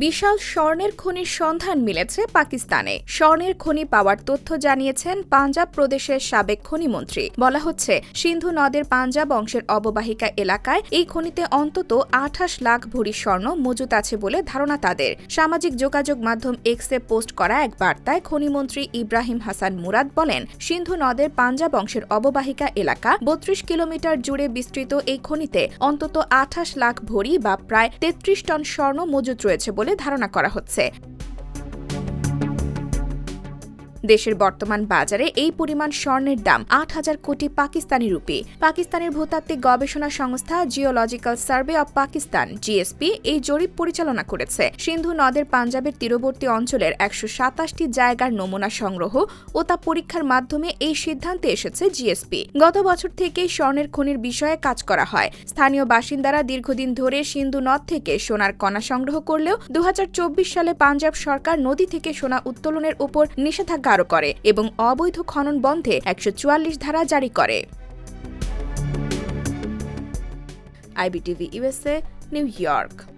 বিশাল স্বর্ণের খনির সন্ধান মিলেছে পাকিস্তানে। স্বর্ণের খনি পাওয়ার তথ্য জানিয়েছেন পাঞ্জাব প্রদেশের সাবেক খনিমন্ত্রী। বলা হচ্ছে, সিন্ধু নদের পাঞ্জাব অংশের অববাহিকা এলাকায় এই খনিতে অন্তত 28 লাখ ভরি স্বর্ণ মজুত আছে বলে ধারণা তাদের। সামাজিক যোগাযোগ মাধ্যম এক্সে পোস্ট করা এক বার্তায় খনিমন্ত্রী ইব্রাহিম হাসান মুরাদ বলেন, সিন্ধু নদের পাঞ্জাব অংশের অববাহিকা এলাকা 32 কিলোমিটার জুড়ে বিস্তৃত এই খনিতে অন্তত 28 লাখ ভরি বা প্রায় 33 টন স্বর্ণ মজুত রয়েছে বলে ধারণা করা হচ্ছে। দেশের বর্তমান বাজারে এই পরিমাণ স্বর্ণের দাম 8,000 কোটি পাকিস্তানি রুপি। পাকিস্তানের ভূতাত্ত্বিক গবেষণা সংস্থা geological survey of Pakistan GSP এই জরিপ পরিচালনা করেছে। সিন্ধু নদের পাঞ্জাবের তীরবর্তী অঞ্চলের 127টি জায়গার নমুনা সংগ্রহ ও তা পরীক্ষার মাধ্যমে এই সিদ্ধান্তে এসেছে জিএসপি। গত বছর থেকেই স্বর্ণের খনির বিষয়ে কাজ করা হয়। স্থানীয় বাসিন্দারা দীর্ঘদিন ধরে সিন্ধু নদ থেকে সোনার কণা সংগ্রহ করলেও 2024 সালে পাঞ্জাব সরকার নদী থেকে সোনা উত্তোলনের উপর নিষেধাজ্ঞা করে এবং অবৈধ খনন বন্ধে 144 ধারা জারি করে। IBTV USA, new York.